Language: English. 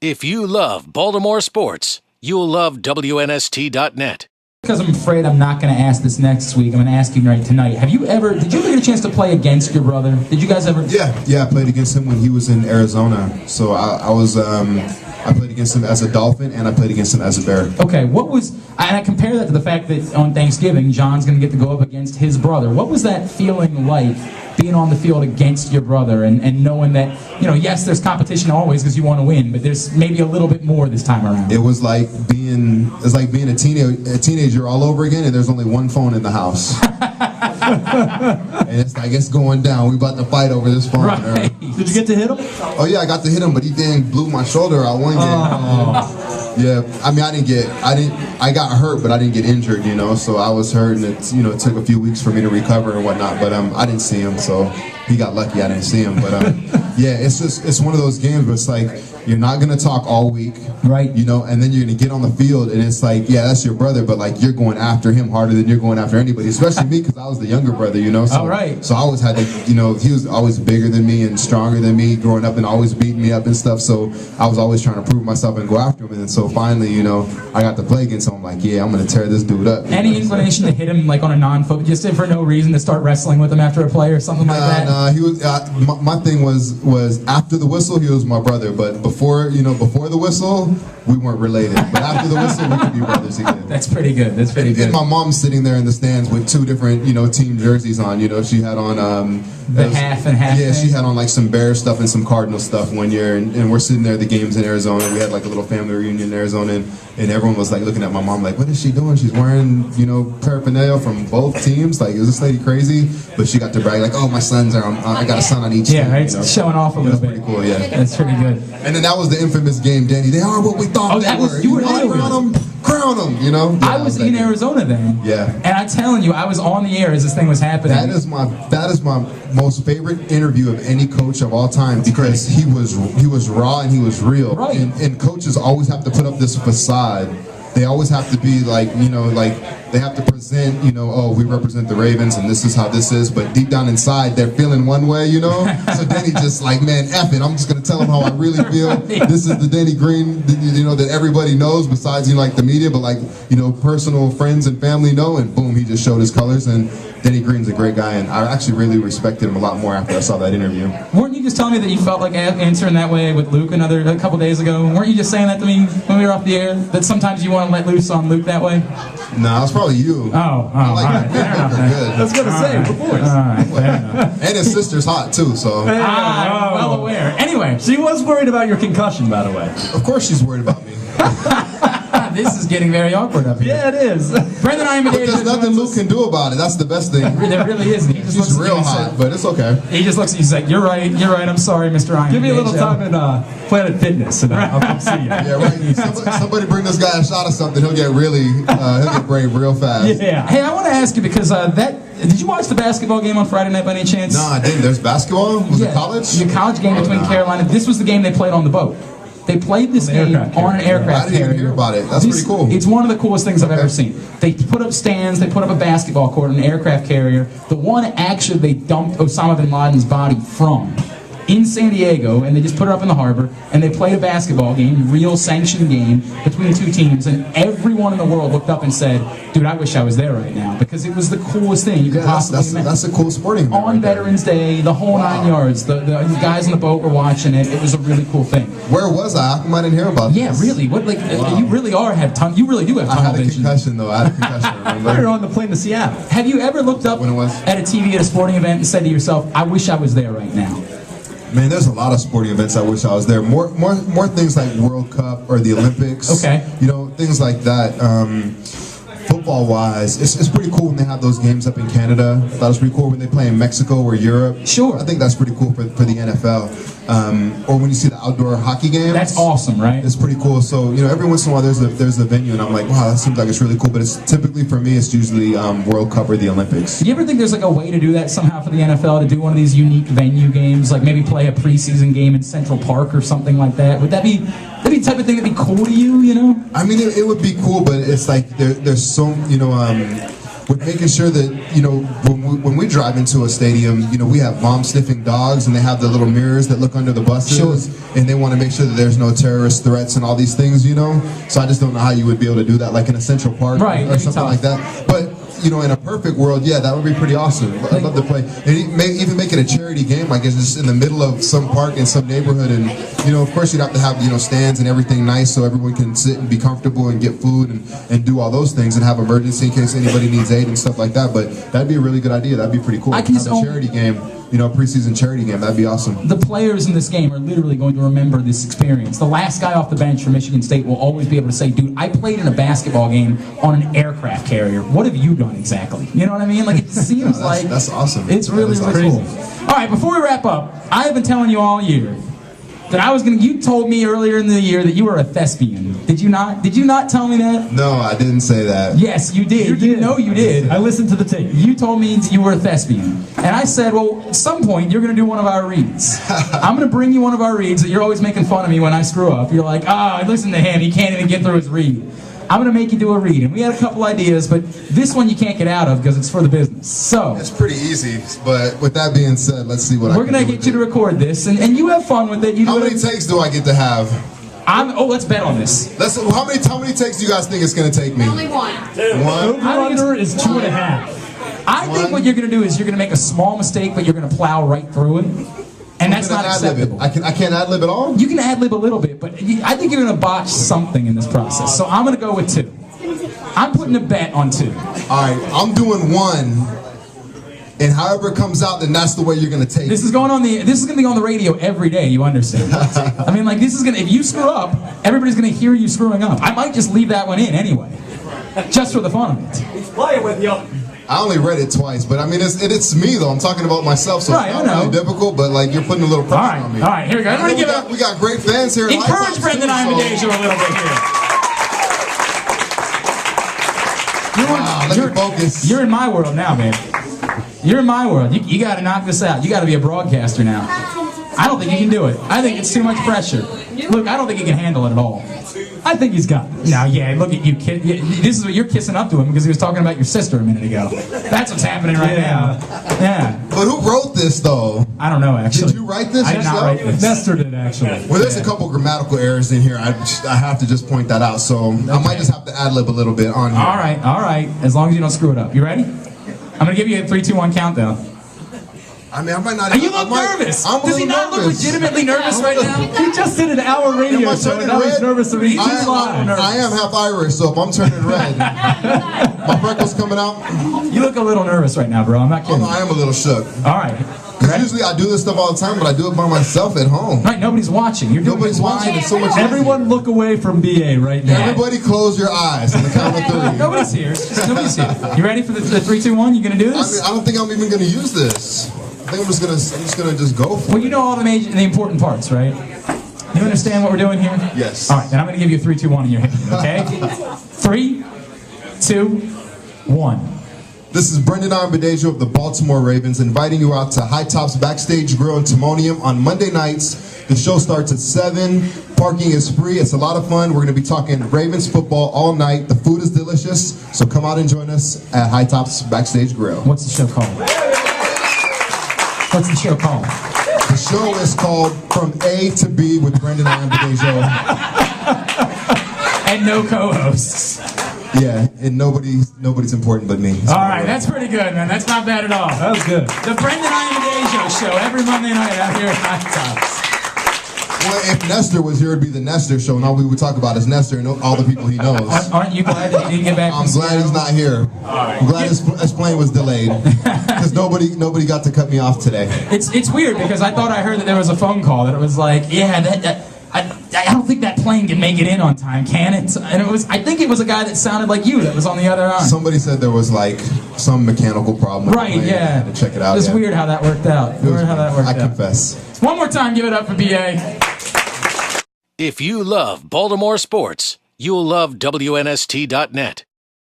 If you love Baltimore sports, you'll love WNST.net. Because I'm afraid I'm not going to ask this next week, I'm going to ask you right tonight. Did you ever get a chance to play against your brother? Did you guys ever? Yeah, I played against him when he was in Arizona. So I played against him as a Dolphin, and I played against him as a Bear. Okay, and I compare that to the fact that on Thanksgiving, John's going to get to go up against his brother. What was that feeling like, being on the field against your brother and knowing that, yes, there's competition always because you want to win, but there's maybe a little bit more this time around? It was like being a teenager all over again, and there's only one phone in the house. And it's going down. We about to fight over this phone. Right. Did you get to hit him? Oh yeah, I got to hit him, but he blew my shoulder out one game. Oh. Yeah, I mean, I got hurt, but I didn't get injured, so I was hurt, and it took a few weeks for me to recover and whatnot, but I didn't see him, so he got lucky I didn't see him, but yeah, it's one of those games where it's like, you're not going to talk all week, right? And then you're going to get on the field, and it's like, yeah, that's your brother, but like, you're going after him harder than you're going after anybody, especially me, because I was the younger brother, so, all right. So I always had to, he was always bigger than me and stronger than me growing up and always beating me up and stuff, so I was always trying to prove myself and go after him, and then so finally, I got to play against him. I'm like, yeah, I'm going to tear this dude up. Any inclination to hit him like on a non-football, just for no reason, to start wrestling with him after a play or something like that? Nah, he was. My thing was after the whistle, he was my brother. But before the whistle, we weren't related. But after the whistle, we could be brothers again. That's pretty good. That's pretty good. And my mom's sitting there in the stands with two different team jerseys on. She had on the half and half. Yeah, thing. she had on like some Bear stuff and some Cardinal stuff one year, and we're sitting there at the games in Arizona. We had like a little family reunion in Arizona, and everyone was like looking at my mom like, what is she doing? She's wearing paraphernalia from both teams. Like, is this lady crazy? But she got to brag like, oh, my sons are. I got a son on each team. Yeah, right. Showing off a little bit. Pretty cool. Yeah, that's pretty good. And then that was the infamous game, Danny. They are what we thought they were. You were crown them. Yeah, I was in Arizona then. Yeah. And I'm telling you, I was on the air as this thing was happening. That is my most favorite interview of any coach of all time, because he was raw and he was real. Right. And coaches always have to put up this facade. They always have to be like, they have to present, oh, we represent the Ravens and this is how this is, but deep down inside, they're feeling one way, So Danny just like, man, F it, I'm just going to tell them how I really feel. Right. This is the Danny Green, that everybody knows besides, like the media, but like, personal friends and family know, and boom, he just showed his colors, and Danny Green's a great guy, and I actually really respected him a lot more after I saw that interview. Weren't you just telling me that you felt like answering that way with Luke a couple days ago? Weren't you just saying that to me when we were off the air, that sometimes you want to let loose on Luke that way? No, it's probably you. Oh, all right. Good. That's what I say. Of course. All right. And his sister's hot too, so. I'm well aware. Anyway, she was worried about your concussion, by the way. Of course, she's worried about me. This is getting very awkward up here. Yeah, it is. Brendon Ayanbadejo. There's nothing Luke can do about it. That's the best thing. There really isn't. He's real hot, but it's okay. He just looks at you, he's like, you're right, I'm sorry, Mr. Ayanbadejo. Give me a little time in Planet Fitness, and I'll come see you. Yeah, right. Somebody bring this guy a shot of something, he'll get brave real fast. Yeah. Hey, I want to ask you, because did you watch the basketball game on Friday night by any chance? No, I didn't. There's basketball? Was it college? The college game between Carolina. This was the game they played on the boat. They played this game on an aircraft carrier. I didn't even hear about it. That's pretty cool. It's one of the coolest things I've ever seen. They put up stands, they put up a basketball court on an aircraft carrier. The one actually they dumped Osama bin Laden's body from, in San Diego, and they just put it up in the harbor, and they played a basketball game, real sanctioned game, between two teams, and everyone in the world looked up and said, dude, I wish I was there right now, because it was the coolest thing you could possibly imagine. That's a cool sporting event. On Veterans Day, the whole 9 yards, the guys on the boat were watching it. It was a really cool thing. Where was I? How come I didn't hear about this? Yeah, really. What, like, you really you really do have tunnel vision. I had a concussion, though. I had a concussion, remember? You're on the plane to Seattle. Have you ever looked up at a TV at a sporting event and said to yourself, I wish I was there right now? Man, there's a lot of sporting events I wish I was there. More things like World Cup or the Olympics. Okay. Things like that. Football-wise, it's pretty cool when they have those games up in Canada. I thought it was pretty cool when they play in Mexico or Europe. Sure. I think that's pretty cool for the NFL. Or when you see the outdoor hockey games. That's awesome, right? It's pretty cool. So, every once in a while there's a venue, and I'm like, wow, that seems like it's really cool. But it's typically, for me, it's usually World Cup or the Olympics. Do you ever think there's like a way to do that somehow for the NFL, to do one of these unique venue games, like maybe play a preseason game in Central Park or something like that? Would that be the type of thing that'd be cool to you, I mean, it would be cool, but it's like there's so, with making sure that, you know, when we drive into a stadium, you know, we have mom sniffing dogs, and they have the little mirrors that look under the buses, and they want to make sure that there's no terrorist threats and all these things, you know. So I just don't know how you would be able to do that, like in a Central Park or something like that. But you know, in a perfect world, yeah, that would be pretty awesome. I'd love to play. And even make it a charity game, like it's just in the middle of some park in some neighborhood, and you know, of course, you'd have to have, you know, stands and everything nice so everyone can sit and be comfortable and get food and do all those things and have emergency in case anybody needs aid and stuff like that. But that'd be a really good idea. That'd be pretty cool. Have a charity game. You know, a preseason charity game. That'd be awesome. The players in this game are literally going to remember this experience. The last guy off the bench for Michigan State will always be able to say, dude, I played in a basketball game on an aircraft carrier. What have you done exactly? You know what I mean? Like, it seems like... That's awesome. It's really, really cool. All right, before we wrap up, I have been telling you all year that I was going to... You told me earlier in the year that you were a thespian. Did you not? Did you not tell me that? No, I didn't say that. Yes, you did. You know you did. I listened to the tape. You told me that you were a thespian. And I said, well, at some point, you're going to do one of our reads. I'm going to bring you one of our reads that you're always making fun of me when I screw up. You're like, listen to him. He can't even get through his read. I'm going to make you do a read. And we had a couple ideas, but this one you can't get out of because it's for the business. So it's pretty easy, but with that being said, let's see what I can do. We're going to get you to record this, and you have fun with it. How many takes do I get to have? Let's bet on this. How many takes do you guys think it's going to take me? Only one. Over-under is 2.5. I think what you're going to do is you're going to make a small mistake, but you're going to plow right through it. And that's not acceptable. I can't ad-lib at all? You can ad-lib a little bit, but I think you're going to botch something in this process. So I'm going to go with 2. I'm putting a bet on 2. All right, I'm doing 1. And however it comes out, then that's the way you're going to take it. This is going to be on the radio every day, you understand? I mean, like, if you screw up, everybody's going to hear you screwing up. I might just leave that one in anyway, just for the fun of it. He's playing with you. I only read it twice, but I mean, it's me though. I'm talking about myself, so it's not really difficult, but like, you're putting a little pressure on me. All right, here we go. We got great fans here. Encourage Brendon Ayanbadejo a little bit here. Let me focus. You're in my world now, man. You're in my world. You got to knock this out. You got to be a broadcaster now. I don't think you can do it. I think it's too much pressure. Look, I don't think he can handle it at all. I think he's got this. Now, yeah, look at you, kid. This is what you're kissing up to him because he was talking about your sister a minute ago. That's what's happening right now. Yeah. But who wrote this, though? I don't know, actually. Did you write this? I did not write this. Nestor did, actually. Well, there's a couple grammatical errors in here. I have to just point that out. So I might just have to ad-lib a little bit on here. All right. As long as you don't screw it up. You ready? I'm going to give you a 3, 2, 1 countdown. I mean, I might not. You look nervous. Does he not look legitimately nervous right now? He just did an hour radio show, and now he's nervous to be live. I am half Irish, so if I'm turning red, my freckles coming out. You look a little nervous right now, bro. I'm not kidding. I am a little shook. All right. Because usually I do this stuff all the time, but I do it by myself at home. Right, nobody's watching. Nobody's watching. It's so much easier. Everyone look away from BA right now. Everybody close your eyes on the count of 3. Nobody's here. Nobody's here. You ready for the 3, 2, 1? You gonna do this? I don't think I'm even gonna use this. I think I'm just gonna go for it. Well, you know all the important parts, right? You understand what we're doing here? Yes. All right, then I'm gonna give you a 3, 2, 1 and you're hitting it, okay? 3, 2, 1. This is Brendon Ayanbadejo of the Baltimore Ravens inviting you out to High Top's Backstage Grill in Timonium on Monday nights. The show starts at 7. Parking is free. It's a lot of fun. We're going to be talking Ravens football all night. The food is delicious, so come out and join us at High Top's Backstage Grill. What's the show called? What's the show called? The show is called From A to B with Brendon Ayanbadejo. And no co-hosts. Yeah, and nobody's important but me. All right, that's pretty good, man. That's not bad at all. That was good. The Brendon Ayanbadejo Show every Monday night out here at High Tops. Well, if Nestor was here, it'd be the Nestor Show, and all we would talk about is Nestor and all the people he knows. Aren't you glad that he didn't get back from I'm glad he's not here. I'm glad his plane was delayed because nobody got to cut me off today. It's weird because I thought I heard that there was a phone call that it was like, yeah, I don't think that plane can make it in on time, can it? And I think it was a guy that sounded like you that was on the other end. Somebody said there was like some mechanical problem with the plane. Yeah. I had to check it out. It's weird how that worked out. I confess. One more time, give it up for BA. If you love Baltimore sports, you'll love WNST.net.